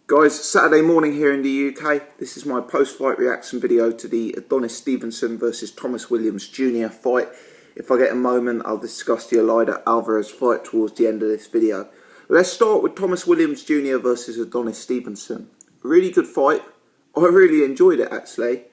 Guys, Saturday morning here in the UK. This is my post-fight reaction video to the Adonis Stevenson versus Thomas Williams Jr. fight. If I get a moment, I'll discuss the Elida Alvarez fight towards the end of this video. Let's start with Thomas Williams Jr. versus Adonis Stevenson. Really good fight. I really enjoyed it actually.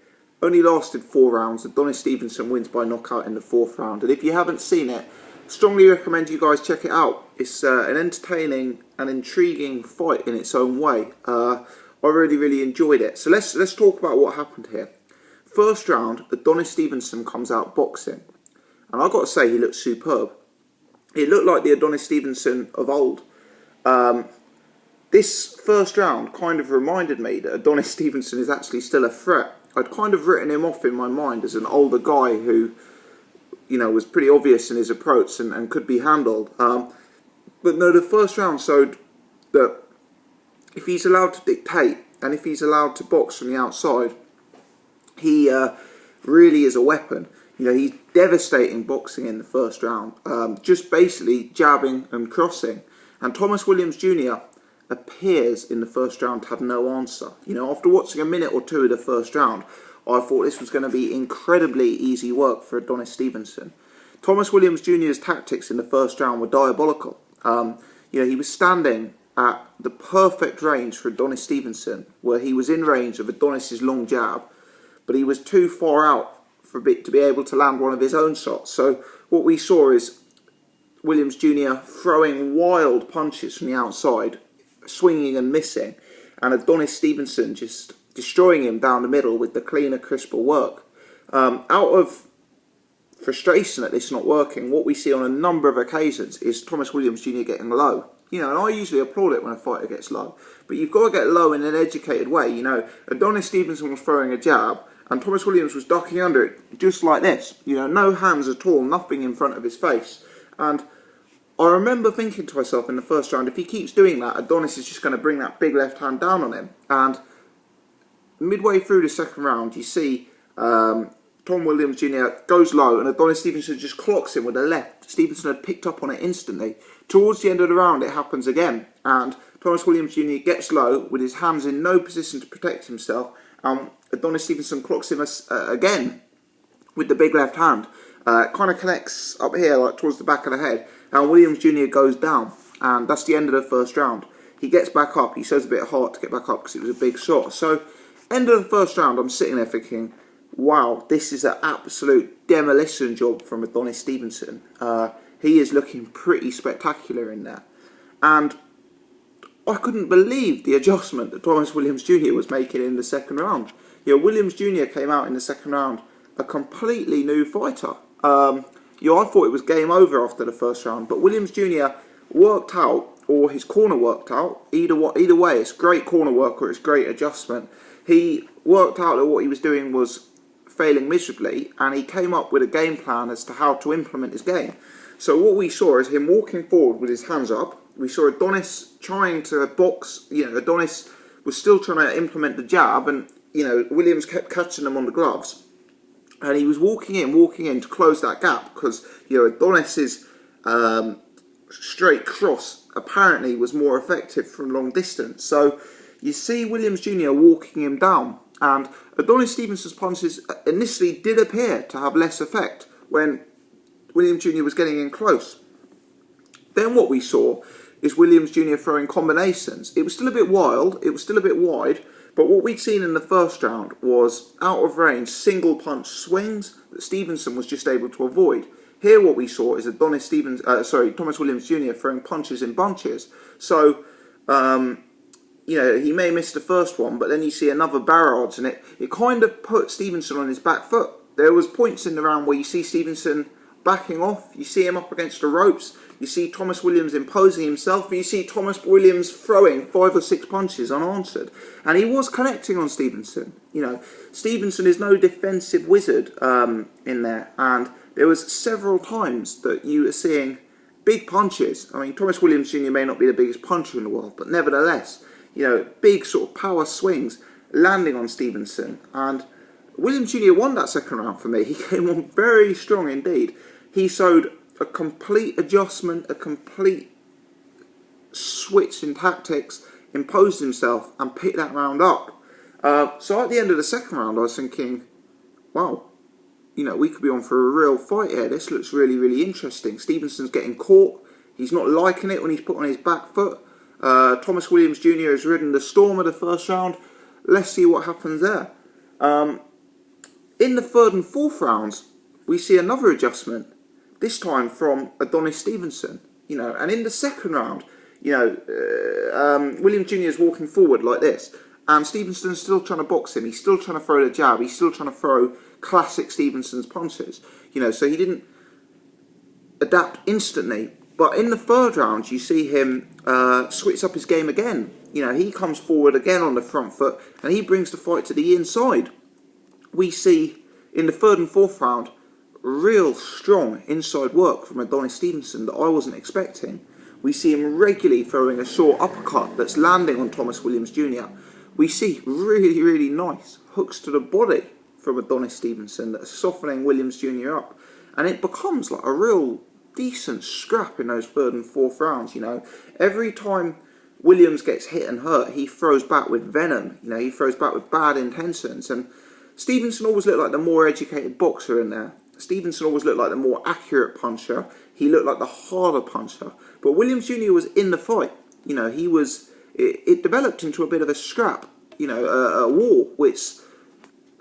Only lasted 4 rounds. Adonis Stevenson wins by knockout in the 4th round. And if you haven't seen it, strongly recommend you guys check it out. It's an entertaining and intriguing fight in its own way. I really enjoyed it. So let's talk about what happened here. First round, Adonis Stevenson comes out boxing, and I've got to say he looked superb. It looked like the Adonis Stevenson of old. This first round kind of reminded me that Adonis Stevenson is actually still a threat. I'd kind of written him off in my mind as an older guy who, you know, was pretty obvious in his approach and could be handled. But no, the first round showed that if he's allowed to dictate and if he's allowed to box from the outside, he really is a weapon. You know, he's devastating boxing in the first round, just basically jabbing and crossing. And Thomas Williams Jr. appears in the first round to have no answer. You know, after watching a minute or two of the first round, I thought this was going to be incredibly easy work for Adonis Stevenson. Thomas Williams Jr.'s tactics in the first round were diabolical. You know, he was standing at the perfect range for Adonis Stevenson, where he was in range of Adonis's long jab, but he was too far out for to be able to land one of his own shots. So what we saw is Williams Jr. throwing wild punches from the outside, swinging and missing, and Adonis Stevenson just destroying him down the middle with the cleaner, crisper work. Out of frustration at this not working, what we see on a number of occasions is Thomas Williams Jr. getting low. You know, and I usually applaud it when a fighter gets low, but you've got to get low in an educated way. You know, Adonis Stevenson was throwing a jab, and Thomas Williams was ducking under it, just like this. You know, no hands at all, nothing in front of his face. And I remember thinking to myself in the first round, if he keeps doing that, Adonis is just going to bring that big left hand down on him. And midway through the second round, you see Tom Williams Jr. goes low and Adonis Stevenson just clocks him with a left. Stevenson had picked up on it instantly. Towards the end of the round, it happens again, and Thomas Williams Jr. gets low with his hands in no position to protect himself, and Adonis Stevenson clocks him again with the big left hand. Kind of connects up here, like towards the back of the head, and Williams Jr. goes down, and that's the end of the first round. He gets back up. He shows a bit of heart to get back up because it was a big shot. So, end of the first round, I'm sitting there thinking, wow, this is an absolute demolition job from Adonis Stevenson. He is looking pretty spectacular in there. And I couldn't believe the adjustment that Thomas Williams Jr. was making in the second round. You know, Williams Jr. came out in the second round a completely new fighter. You know, I thought it was game over after the first round, but Williams Jr. worked out, or his corner worked out, either way, it's great corner work or it's great adjustment. He worked out that what he was doing was failing miserably, and he came up with a game plan as to how to implement his game. So what we saw is him walking forward with his hands up. We saw Adonis trying to box. You know, Adonis was still trying to implement the jab, and you know, Williams kept catching him on the gloves, and he was walking in to close that gap because, you know, Adonis's straight cross apparently was more effective from long distance. So you see Williams Jr. walking him down, and Adonis Stevenson's punches initially did appear to have less effect when Williams Jr. was getting in close. Then what we saw is Williams Jr. throwing combinations. It was still a bit wild, it was still a bit wide, but what we'd seen in the first round was out of range single punch swings that Stevenson was just able to avoid. Here what we saw is Thomas Williams Jr. throwing punches in bunches. So, you know, he may miss the first one, but then you see another barrage, and it kind of put Stevenson on his back foot. There was points in the round where you see Stevenson backing off, you see him up against the ropes, you see Thomas Williams imposing himself, and you see Thomas Williams throwing 5 or 6 punches unanswered. And he was connecting on Stevenson. You know, Stevenson is no defensive wizard in there, and there was several times that you were seeing big punches. I mean, Thomas Williams Jr. may not be the biggest puncher in the world, but nevertheless, you know, big sort of power swings landing on Stevenson. And Williams Jr. won that second round for me. He came on very strong indeed. He showed a complete adjustment, a complete switch in tactics imposed himself and picked that round up. So at the end of the second round, I was thinking, wow, we could be on for a real fight here. This looks really, really interesting. Stevenson's getting caught. He's not liking it when he's put on his back foot. Thomas Williams Jr. has ridden the storm of the first round. Let's see what happens there. In the third and fourth rounds, we see another adjustment, this time from Adonis Stevenson. And in the second round, Williams Jr. is walking forward like this, and Stevenson's still trying to box him. He's still trying to throw the jab. He's still trying to throw classic Stevenson's punches. So he didn't adapt instantly. But in the third round, you see him switch up his game again. He comes forward again on the front foot, and he brings the fight to the inside. We see in the third and fourth round real strong inside work from Adonis Stevenson that I wasn't expecting. We see him regularly throwing a short uppercut that's landing on Thomas Williams Jr. We see really, really nice hooks to the body from Adonis Stevenson that are softening Williams Jr. up. And it becomes like a real decent scrap in those third and fourth rounds. Every time Williams gets hit and hurt, he throws back with venom. He throws back with bad intentions. And Stevenson always looked like the more educated boxer in there. Stevenson always looked like the more accurate puncher. He looked like the harder puncher. But Williams Jr. was in the fight. It developed into a bit of a scrap, a war, which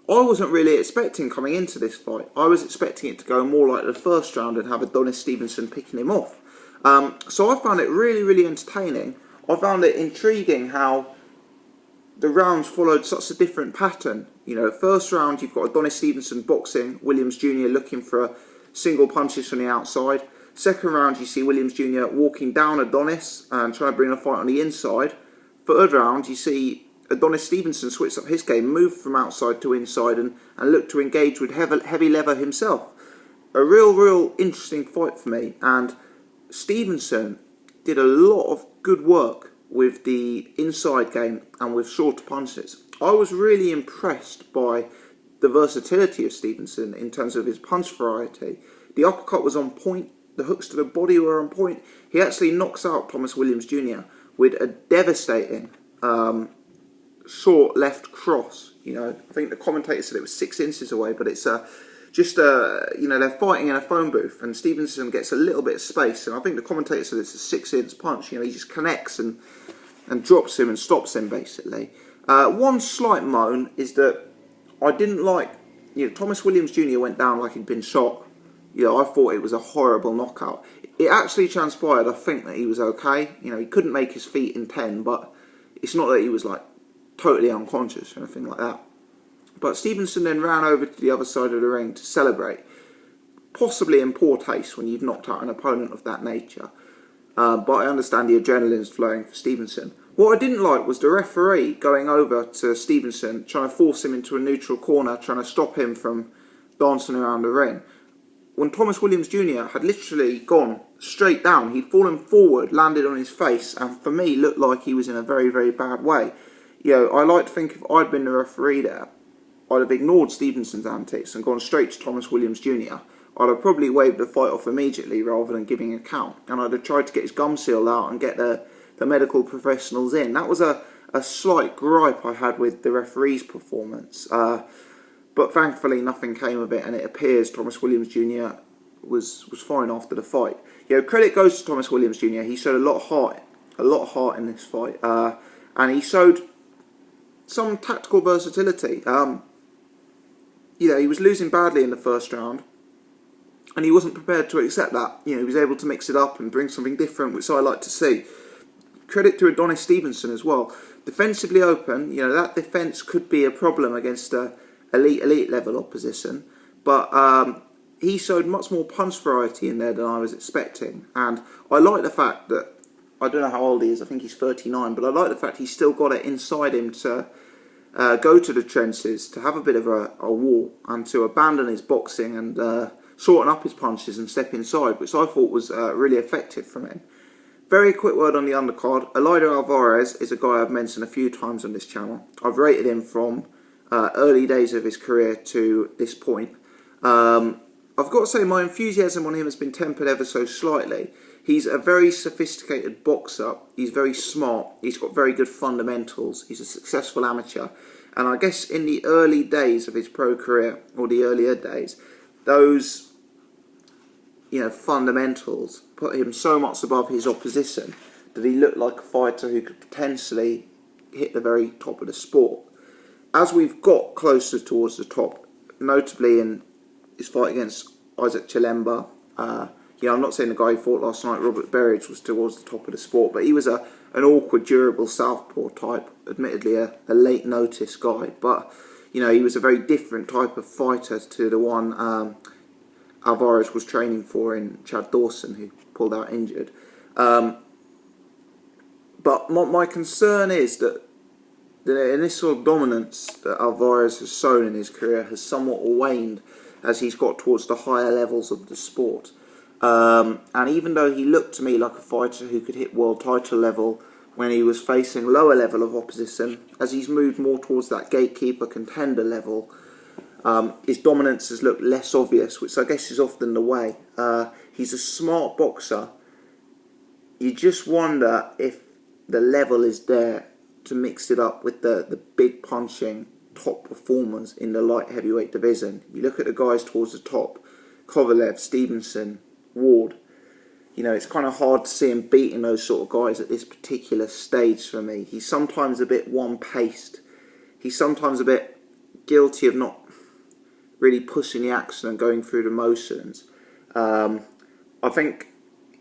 I wasn't really expecting coming into this fight. I was expecting it to go more like the first round and have Adonis Stevenson picking him off. So I found it really, really entertaining. I found it intriguing how the rounds followed such a different pattern. First round, you've got Adonis Stevenson boxing, Williams Jr. looking for single punches from the outside. Second round, you see Williams Jr. walking down Adonis and trying to bring a fight on the inside. Third round, you see Adonis Stevenson switch up his game, move from outside to inside and look to engage with heavy leather himself. A real interesting fight for me. And Stevenson did a lot of good work with the inside game and with shorter punches. I was really impressed by the versatility of Stevenson in terms of his punch variety. The uppercut was on point. The hooks to the body were on point. He actually knocks out Thomas Williams Jr. with a devastating short left cross. I think the commentator said it was 6 inches away, but it's they're fighting in a phone booth, and Stevenson gets a little bit of space, and I think the commentator said it's a 6-inch punch. He just connects and drops him and stops him basically. One slight moan is that I didn't like, Thomas Williams Jr. went down like he'd been shot. I thought it was a horrible knockout. It actually transpired, I think, that he was okay. He couldn't make his feet in 10, but it's not that he was totally unconscious or anything like that. But Stevenson then ran over to the other side of the ring to celebrate. Possibly in poor taste when you've knocked out an opponent of that nature. But I understand the adrenaline's flowing for Stevenson. What I didn't like was the referee going over to Stevenson, trying to force him into a neutral corner, trying to stop him from dancing around the ring. When Thomas Williams Jr. had literally gone straight down, he'd fallen forward, landed on his face, and for me looked like he was in a very, very bad way. I like to think if I'd been the referee there, I'd have ignored Stevenson's antics and gone straight to Thomas Williams Jr. I'd have probably waved the fight off immediately rather than giving a count, and I'd have tried to get his gum sealed out and get the medical professionals in. That was a slight gripe I had with the referee's performance. But thankfully nothing came of it, and it appears Thomas Williams Jr. was fine after the fight. Credit goes to Thomas Williams Jr. He showed a lot of heart in this fight, and he showed some tactical versatility. He was losing badly in the first round, and he wasn't prepared to accept that. He was able to mix it up and bring something different, which I like to see. Credit to Adonis Stevenson as well. Defensively open, that defence could be a problem against elite level opposition, but he showed much more punch variety in there than I was expecting. And I like the fact that, I don't know how old he is, I think he's 39, but I like the fact he's still got it inside him to go to the trenches, to have a bit of a war, and to abandon his boxing and shorten up his punches and step inside, which I thought was really effective from him. Very quick word on the undercard. Alvarez is a guy I've mentioned a few times on this channel. I've rated him from early days of his career to this point. I've got to say my enthusiasm on him has been tempered ever so slightly. He's a very sophisticated boxer. He's very smart. He's got very good fundamentals. He's a successful amateur. And I guess in the early days of his pro career, or the earlier days, those fundamentals put him so much above his opposition that he looked like a fighter who could potentially hit the very top of the sport. As we've got closer towards the top, notably in his fight against Isaac Chilemba, I'm not saying the guy who fought last night, Robert Berridge, was towards the top of the sport, but he was an awkward, durable southpaw type, admittedly a late notice guy, but he was a very different type of fighter to the one Alvarez was training for in Chad Dawson, who pulled out injured. But my concern is that the initial dominance that Alvarez has shown in his career has somewhat waned as he's got towards the higher levels of the sport. And even though he looked to me like a fighter who could hit world title level when he was facing lower level of opposition, as he's moved more towards that gatekeeper contender level, his dominance has looked less obvious, which I guess is often the way. He's a smart boxer. You just wonder if the level is there to mix it up with the big punching top performers in the light heavyweight division. You look at the guys towards the top, Kovalev, Stevenson, Ward. It's kind of hard to see him beating those sort of guys at this particular stage for me. He's sometimes a bit one-paced. He's sometimes a bit guilty of not really pushing the action and going through the motions. I think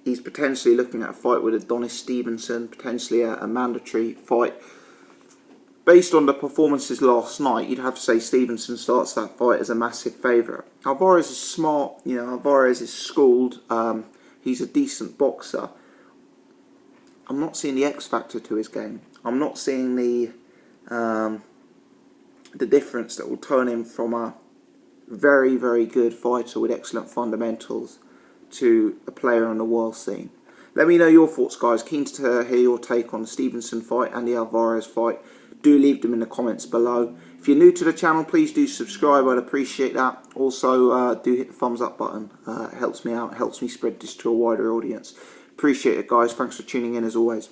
he's potentially looking at a fight with Adonis Stevenson, potentially a mandatory fight. Based on the performances last night, you'd have to say Stevenson starts that fight as a massive favourite. Alvarez is smart, Alvarez is schooled, he's a decent boxer. I'm not seeing the X factor to his game. I'm not seeing the difference that will turn him from a very, very good fighter with excellent fundamentals to a player on the world scene. Let me know your thoughts, guys. Keen to hear your take on the Stevenson fight and the Alvarez fight. Do leave them in the comments below. If you're new to the channel, please do subscribe. I'd appreciate that. Also, do hit the thumbs up button. It helps me out. It helps me spread this to a wider audience. Appreciate it, guys. Thanks for tuning in as always.